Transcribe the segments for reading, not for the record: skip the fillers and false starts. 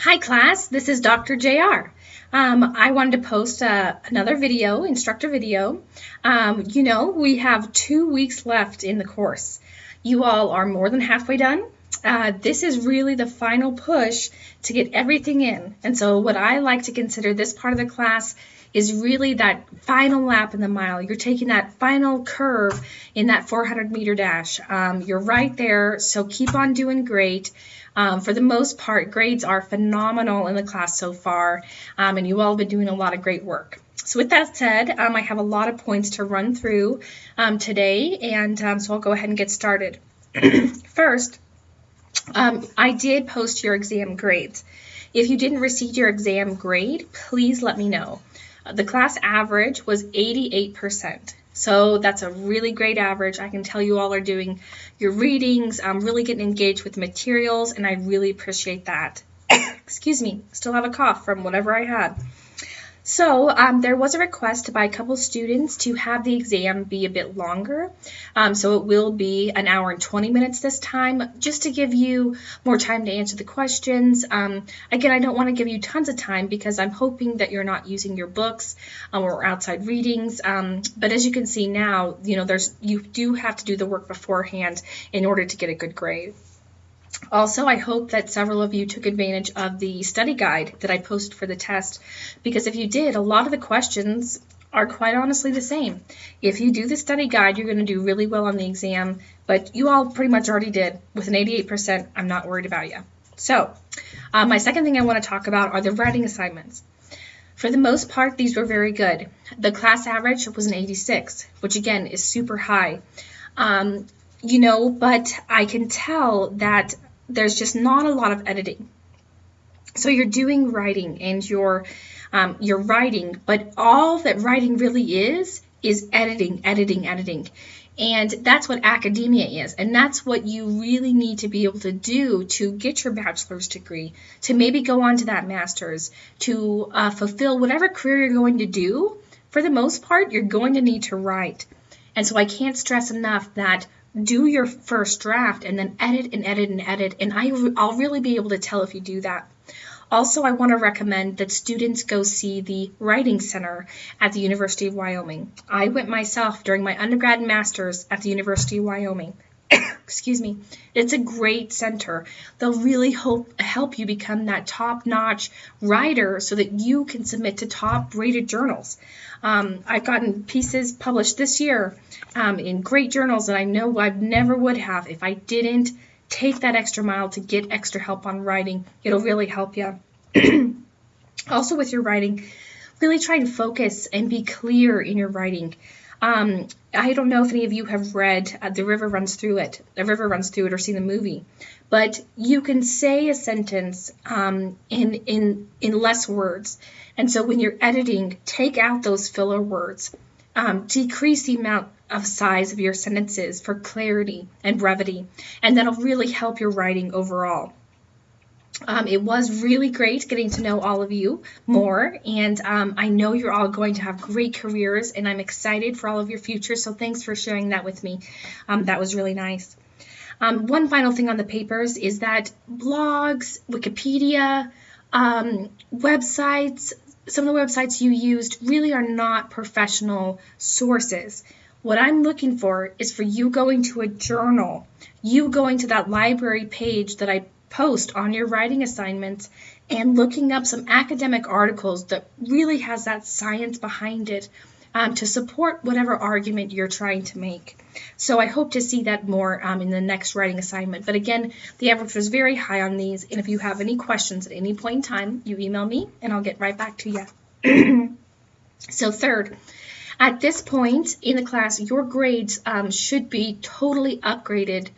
Hi class, this is Dr. JR. I wanted to post another video, instructor video. We have 2 weeks left in the course. You all are more than halfway done. This is really the final push to get everything in. And so what I like to consider this part of the class is really that final lap in the mile. You're taking that final curve in that 400-meter dash. You're right there, so keep on doing great. For the most part, grades are phenomenal in the class so far, and you all have been doing a lot of great work. So with that said, I have a lot of points to run through today, and so I'll go ahead and get started. First, I did post your exam grades. If you didn't receive your exam grade, please let me know. The class average was 88%. So that's a really great average. I can tell you all are doing your readings, really getting engaged with the materials, and I really appreciate that. Excuse me, still have a cough from whatever I had. So there was a request by a couple students to have the exam be a bit longer. So it will be an hour and 20 minutes this time, just to give you more time to answer the questions. Again, I don't want to give you tons of time because I'm hoping that you're not using your books or outside readings. But as you can see now, you do have to do the work beforehand in order to get a good grade. Also, I hope that several of you took advantage of the study guide that I posted for the test, because if you did, a lot of the questions are quite honestly the same. If you do the study guide, you're going to do really well on the exam, but you all pretty much already did. With an 88%, I'm not worried about you. So, my second thing I want to talk about are the writing assignments. For the most part, these were very good. The class average was an 86, which again is super high. But I can tell that there's just not a lot of editing. So you're doing writing and you're writing, but all that writing really is editing. And that's what academia is. And that's what you really need to be able to do to get your bachelor's degree, to maybe go on to that master's, to fulfill whatever career you're going to do. For the most part, you're going to need to write. And so I can't stress enough that do your first draft and then edit, and I'll really be able to tell if you do that. Also, I want to recommend that students go see the Writing Center at the University of Wyoming. I went myself during my undergrad and master's at the University of Wyoming. Excuse me. It's a great center. They'll really help you become that top-notch writer so that you can submit to top-rated journals. I've gotten pieces published this year in great journals that I know I never would have if I didn't take that extra mile to get extra help on writing. It'll really help you. Also with your writing, really try and focus and be clear in your writing. I don't know if any of you have read The River Runs Through It. The River Runs Through It or seen the movie. But you can say a sentence in less words. And so when you're editing, take out those filler words. Decrease the amount of size of your sentences for clarity and brevity. And that'll really help your writing overall. It was really great getting to know all of you more, and I know you're all going to have great careers, and I'm excited for all of your futures, so thanks for sharing that with me. That was really nice. One final thing on the papers is that blogs, Wikipedia, websites, some of the websites you used really are not professional sources. What I'm looking for is for you going to a journal, you going to that library page that I post on your writing assignments and looking up some academic articles that really has that science behind it to support whatever argument you're trying to make. So I hope to see that more in the next writing assignment. But again, the average was very high on these, and if you have any questions at any point in time, you email me and I'll get right back to you. So third, at this point in the class, your grades should be totally upgraded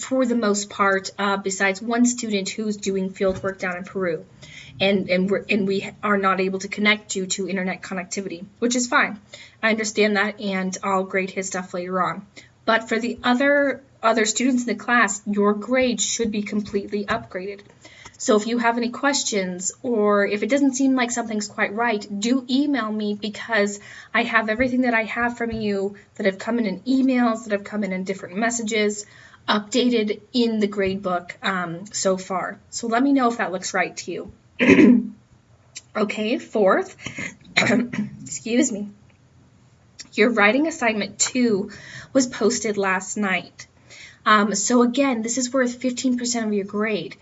for the most part, besides one student who's doing field work down in Peru. And we are not able to connect due to internet connectivity, which is fine. I understand that, and I'll grade his stuff later on. But for the other students in the class, your grade should be completely upgraded. So if you have any questions, or if it doesn't seem like something's quite right, do email me, because I have everything that I have from you that have come in emails, that have come in different messages. updated in the gradebook so far. So let me know if that looks right to you. Okay, fourth, excuse me. Your writing assignment 2 was posted last night. So again, this is worth 15% of your grade.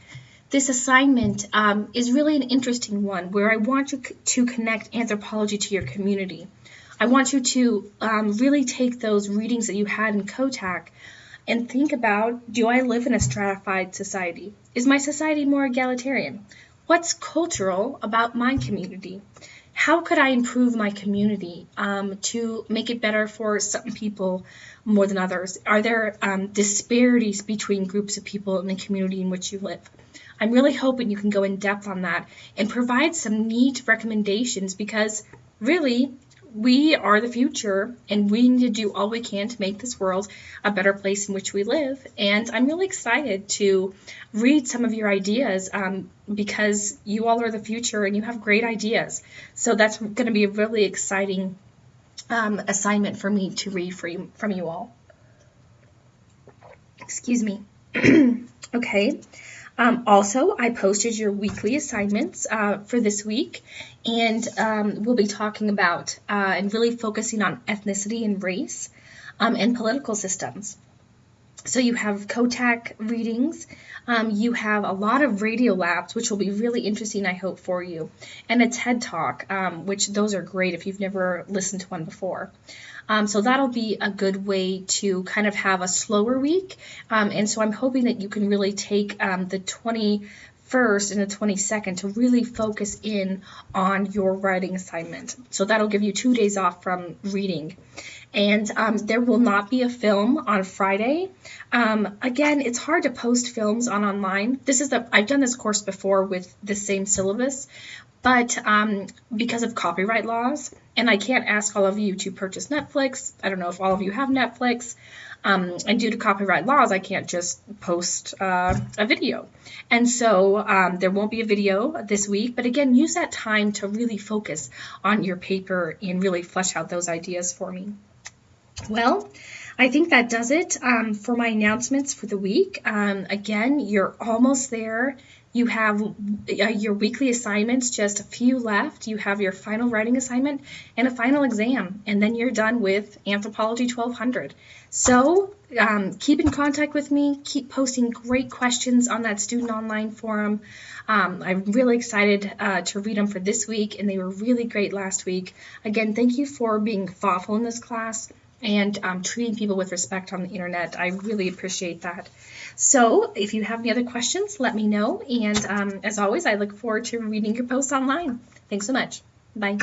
This assignment is really an interesting one where I want you to connect anthropology to your community. I want you to really take those readings that you had in COTAC and think about, do I live in a stratified society? Is my society more egalitarian? What's cultural about my community? How could I improve my community to make it better for some people more than others? Are there disparities between groups of people in the community in which you live? I'm really hoping you can go in depth on that and provide some neat recommendations, because really we are the future and we need to do all we can to make this world a better place in which we live. And I'm really excited to read some of your ideas because you all are the future and you have great ideas. So that's going to be a really exciting assignment for me to read from you all. Excuse me. Okay. Also, I posted your weekly assignments for this week, and we'll be talking about and really focusing on ethnicity and race and political systems. So you have COTAC readings, you have a lot of radio labs, which will be really interesting, I hope, for you, and a TED Talk, which those are great if you've never listened to one before. So that'll be a good way to kind of have a slower week, and so I'm hoping that you can really take the 21st and the 22nd to really focus in on your writing assignment. So that'll give you 2 days off from reading. And there will not be a film on Friday. Again, it's hard to post films online. I've done this course before with the same syllabus, but because of copyright laws, and I can't ask all of you to purchase Netflix. I don't know if all of you have Netflix. And due to copyright laws, I can't just post a video. And so there won't be a video this week. But again, use that time to really focus on your paper and really flesh out those ideas for me. Well, I think that does it for my announcements for the week. Again, you're almost there. You have your weekly assignments, just a few left. You have your final writing assignment and a final exam, and then you're done with Anthropology 1200. So keep in contact with me. Keep posting great questions on that student online forum. I'm really excited to read them for this week, and they were really great last week. Again, thank you for being thoughtful in this class and treating people with respect on the internet. I really appreciate that. So if you have any other questions, let me know. And as always, I look forward to reading your posts online. Thanks so much. Bye.